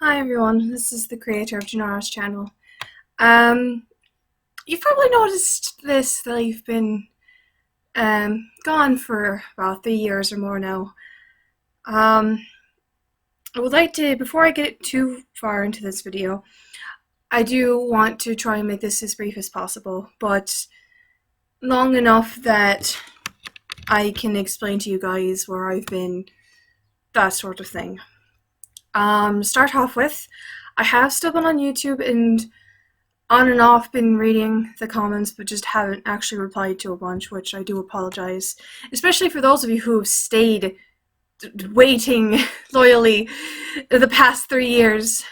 Hi everyone, this is the creator of Janara's channel. Um, you've probably noticed this, that I've been gone for about 3 years or more now. I would like to, before I get too far into this video, I do want to try and make this as brief as possible, but long enough that I can explain to you guys where I've been, that sort of thing. Start off with, I have still been on YouTube and on and off been reading the comments, but just haven't actually replied to a bunch, which I do apologize. Especially for those of you who have stayed waiting loyally the past 3 years,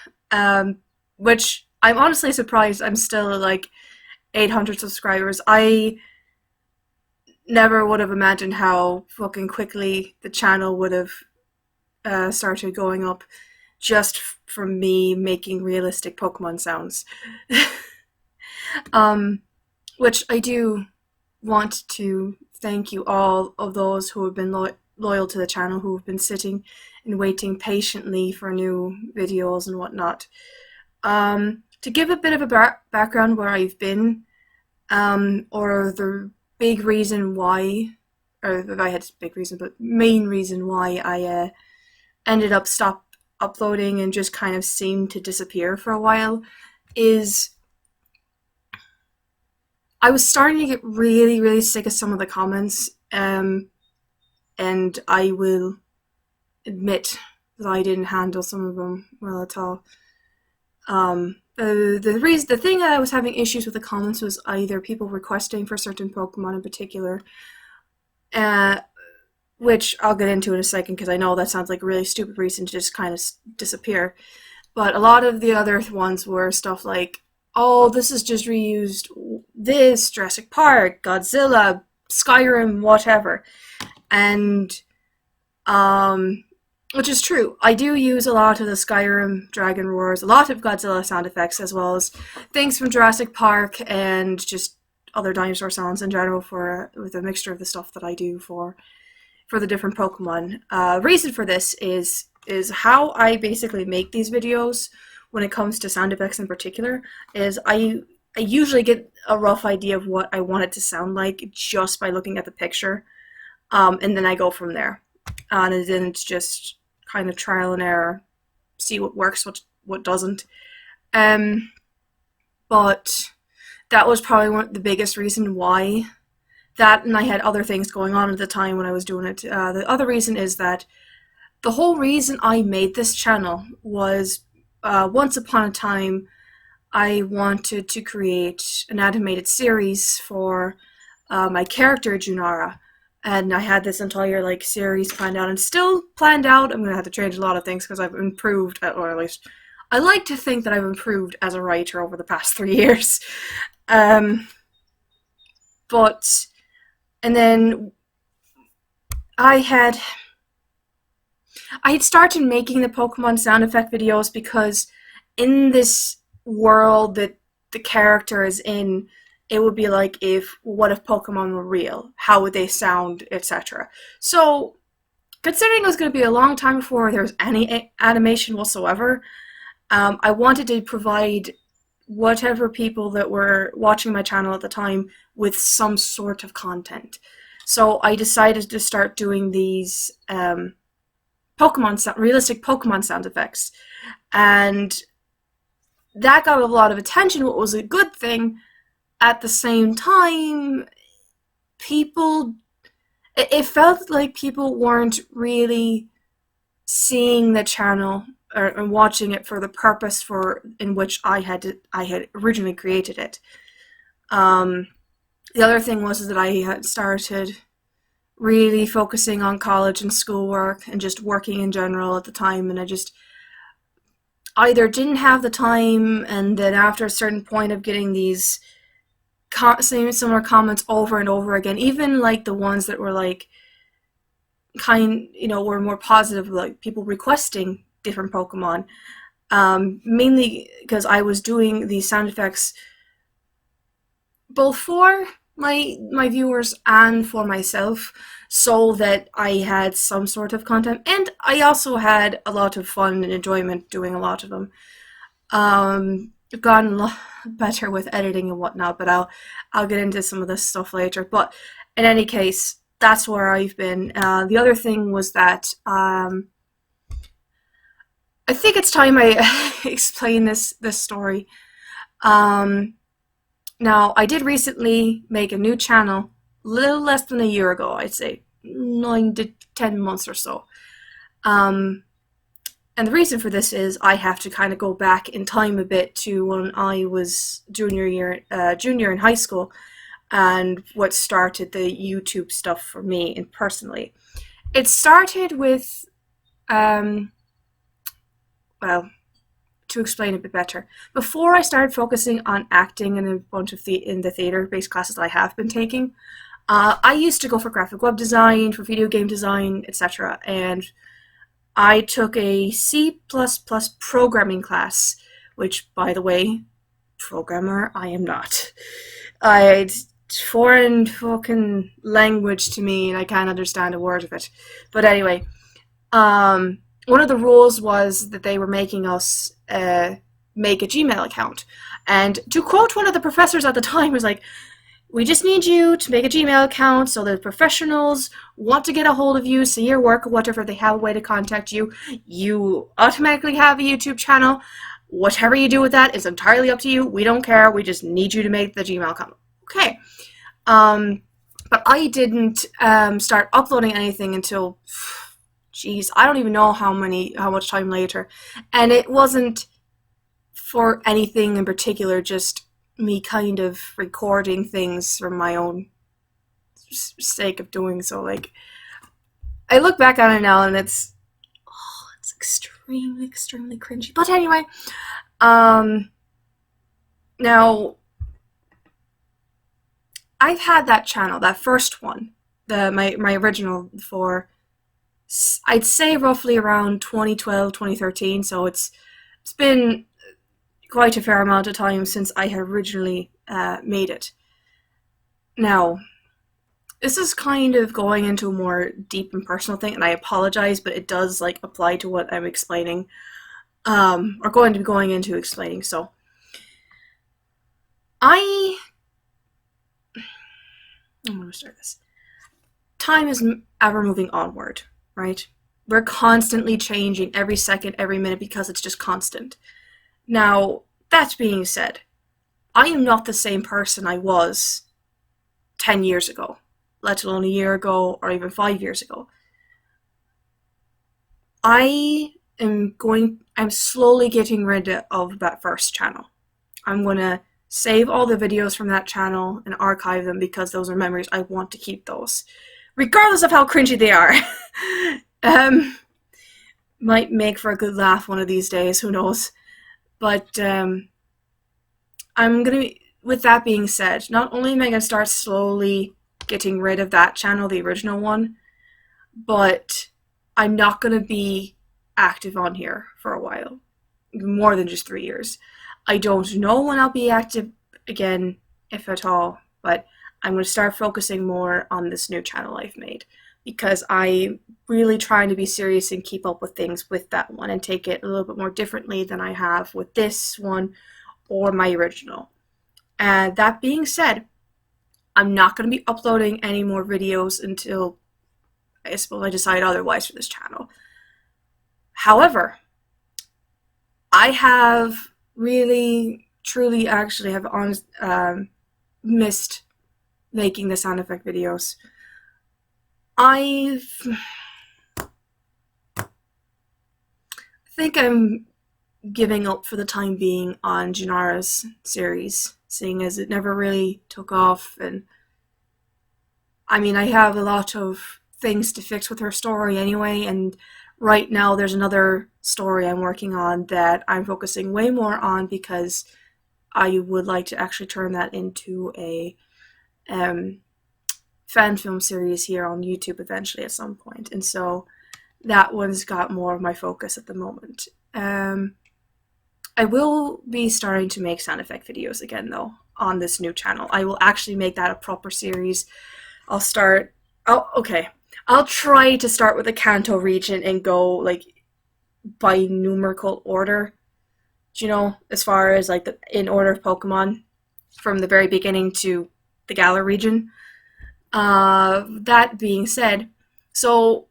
which I'm honestly surprised I'm still at like 800 subscribers. I never would have imagined how fucking quickly the channel would have started going up just from me making realistic Pokemon sounds. Which I do want to thank you all of those who have been loyal to the channel, who have been sitting and waiting patiently for new videos and whatnot. To give a bit of a background where I've been, or the big reason why, or I had a big reason, but main reason why I ended up stop uploading and just kind of seemed to disappear for a while, is I was starting to get really, really sick of some of the comments, and I will admit that I didn't handle some of them well at all. The thing that I was having issues with the comments was either people requesting for certain Pokemon in particular, which I'll get into in a second because I know that sounds like a really stupid reason to just kind of disappear. But a lot of the other ones were stuff like, oh, this is just reused this, Jurassic Park, Godzilla, Skyrim, whatever. And, which is true. I do use a lot of the Skyrim dragon roars, a lot of Godzilla sound effects, as well as things from Jurassic Park and just other dinosaur sounds in general with a mixture of the stuff that I do for the different Pokemon. Reason for this is how I basically make these videos when it comes to sound effects in particular, is I usually get a rough idea of what I want it to sound like just by looking at the picture, and then I go from there. And then it's just kind of trial and error, see what works, what doesn't. But that was probably the biggest reason why. That, and I had other things going on at the time when I was doing it. The other reason is that the whole reason I made this channel was once upon a time I wanted to create an animated series for my character Junara, and I had this entire series planned out and still planned out. I'm gonna have to change a lot of things because I've improved, or at least I like to think that I've improved as a writer over the past 3 years. But and then I had started making the Pokemon sound effect videos because in this world that the character is in, it would be like, what if Pokemon were real? How would they sound, etc. So, considering it was going to be a long time before there was any animation whatsoever, I wanted to provide whatever people that were watching my channel at the time with some sort of content. So I decided to start doing these realistic Pokemon sound effects, and that got a lot of attention, what was a good thing. At the same time, it felt like people weren't really seeing the channel and watching it for the purpose in which I had originally created it. The other thing was that I had started really focusing on college and schoolwork and just working in general at the time, and I just either didn't have the time, and then after a certain point of getting these same similar comments over and over again, even like the ones that were like were more positive, like people requesting different Pokemon, mainly because I was doing these sound effects both for my viewers and for myself, so that I had some sort of content, and I also had a lot of fun and enjoyment doing a lot of them. I've gotten a lot better with editing and whatnot, but I'll get into some of this stuff later. But in any case, that's where I've been. The other thing was that I think it's time I explain this story. Now, I did recently make a new channel, a little less than a year ago, I'd say 9 to 10 months or so. And the reason for this is I have to kind of go back in time a bit to when I was junior in high school, and what started the YouTube stuff for me and personally. It started with, well, to explain a bit better, before I started focusing on acting in a bunch of in the theater-based classes that I have been taking, I used to go for graphic web design, for video game design, etc. And I took a C++ programming class, which, by the way, programmer I am not. It's foreign fucking language to me, and I can't understand a word of it. But anyway, one of the rules was that they were making us make a Gmail account. And to quote one of the professors at the time, was like, "We just need you to make a Gmail account so that professionals want to get a hold of you, see your work, or whatever, they have a way to contact you. You automatically have a YouTube channel. Whatever you do with that is entirely up to you. We don't care. We just need you to make the Gmail account." Okay. But I didn't start uploading anything until, geez, I don't even know how much time later. And it wasn't for anything in particular, just me kind of recording things for my own sake of doing so. Like, I look back on it now and it's extremely, extremely cringy. But anyway, now, I've had that channel, that first one, my original, for, I'd say, roughly around 2012, 2013, so it's been quite a fair amount of time since I had originally made it. Now, this is kind of going into a more deep and personal thing, and I apologize, but it does apply to what I'm explaining, or going to be going into explaining. So, I'm going to start this. Time is ever moving onward, right? We're constantly changing every second, every minute, because it's just constant. Now, that being said, I am not the same person I was 10 years ago, let alone a year ago, or even 5 years ago. I'm slowly getting rid of that first channel. I'm going to save all the videos from that channel and archive them, because those are memories. I want to keep those, regardless of how cringy they are. Might make for a good laugh one of these days, who knows. But I'm gonna be, with that being said, not only am I gonna start slowly getting rid of that channel, the original one, but I'm not gonna be active on here for a while, more than just 3 years. I don't know when I'll be active again, if at all, but I'm going to start focusing more on this new channel I've made, because I'm really trying to be serious and keep up with things with that one and take it a little bit more differently than I have with this one or my original. And that being said, I'm not going to be uploading any more videos until I suppose I decide otherwise for this channel. However, I have really, truly, actually have missed making the sound effect videos. I think I'm giving up for the time being on Janara's series, seeing as it never really took off. And I mean, I have a lot of things to fix with her story anyway, and right now there's another story I'm working on that I'm focusing way more on, because I would like to actually turn that into a fan film series here on YouTube eventually at some point. And so that one's got more of my focus at the moment. I will be starting to make sound effect videos again, though. on this new channel. I will actually make that a proper series. I'll try to start with the Kanto region and go like by numerical order, you know, as far as like the in order of Pokemon from the very beginning to the Galar region. That being said, so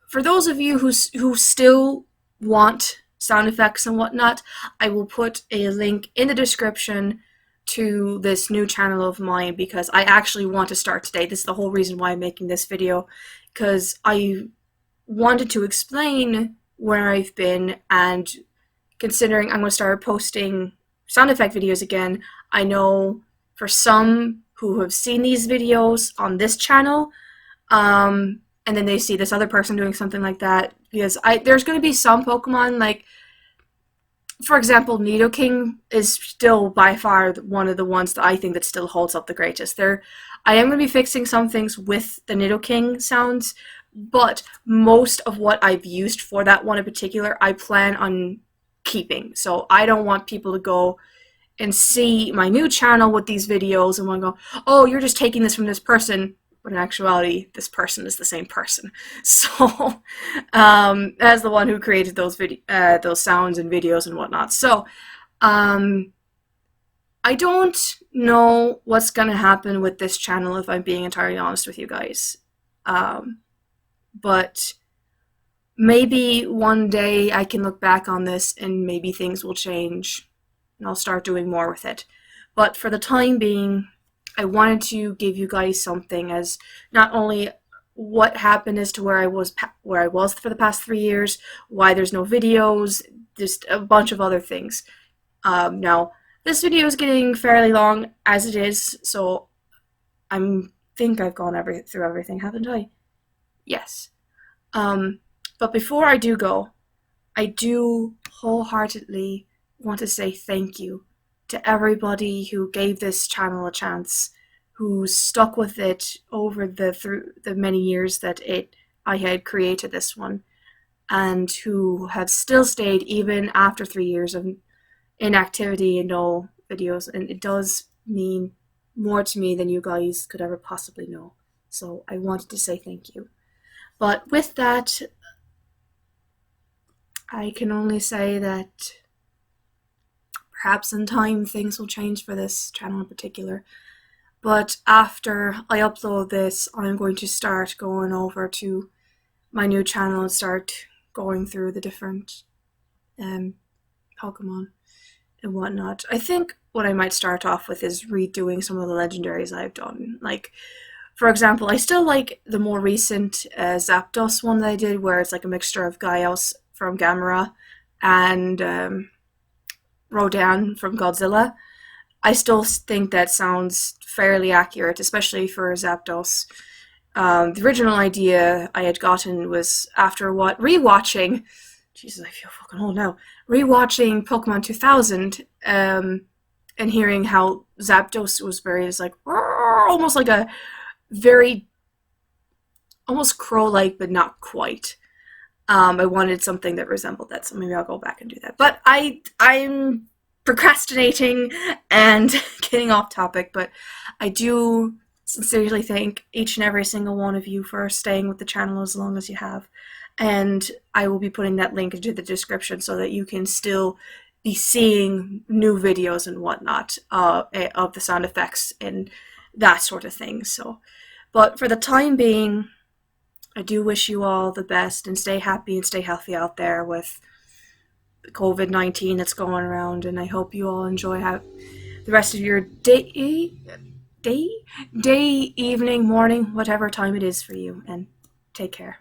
for those of you who still want sound effects and whatnot, I will put a link in the description to this new channel of mine because I actually want to start today. This is the whole reason why I'm making this video, because I wanted to explain where I've been, and considering I'm going to start posting sound effect videos again, I know for some who have seen these videos on this channel, and then they see this other person doing something like that, because there's going to be some Pokemon, like, for example, Nidoking is still by far one of the ones that I think that still holds up the greatest. I am going to be fixing some things with the Nidoking sounds, but most of what I've used for that one in particular, I plan on keeping. So I don't want people to go and see my new channel with these videos and want to go, oh, you're just taking this from this person, but in actuality, this person is the same person. So, as the one who created those sounds and videos and whatnot. So, I don't know what's gonna happen with this channel, if I'm being entirely honest with you guys. But maybe one day I can look back on this and maybe things will change and I'll start doing more with it. But for the time being, I wanted to give you guys something as not only what happened as to where I was for the past 3 years, why there's no videos, just a bunch of other things. Now, this video is getting fairly long as it is, so I think I've gone through everything, haven't I? Yes. But before I do go, I do wholeheartedly want to say thank you to everybody who gave this channel a chance, who stuck with it over through the many years that I had created this one, and who have still stayed even after 3 years of inactivity and no videos. And it does mean more to me than you guys could ever possibly know. So I wanted to say thank you. But with that, I can only say that perhaps in time things will change for this channel in particular. But after I upload this, I'm going to start going over to my new channel and start going through the different Pokemon and whatnot. I think what I might start off with is redoing some of the legendaries I've done. Like, for example, I still like the more recent Zapdos one that I did, where it's like a mixture of Gyos from Gamera and Rodan from Godzilla. I still think that sounds fairly accurate, especially for Zapdos. The original idea I had gotten was after rewatching, Jesus, I feel fucking old now, rewatching Pokemon 2000, and hearing how Zapdos was very, it's like, almost like a very, almost crow-like, but not quite. I wanted something that resembled that, so maybe I'll go back and do that. But I'm procrastinating and getting off topic, but I do sincerely thank each and every single one of you for staying with the channel as long as you have. And I will be putting that link into the description so that you can still be seeing new videos and whatnot of the sound effects and that sort of thing. So, but for the time being, I do wish you all the best and stay happy and stay healthy out there with COVID-19 that's going around, and I hope you all enjoy the rest of your day, evening, morning, whatever time it is for you, and take care.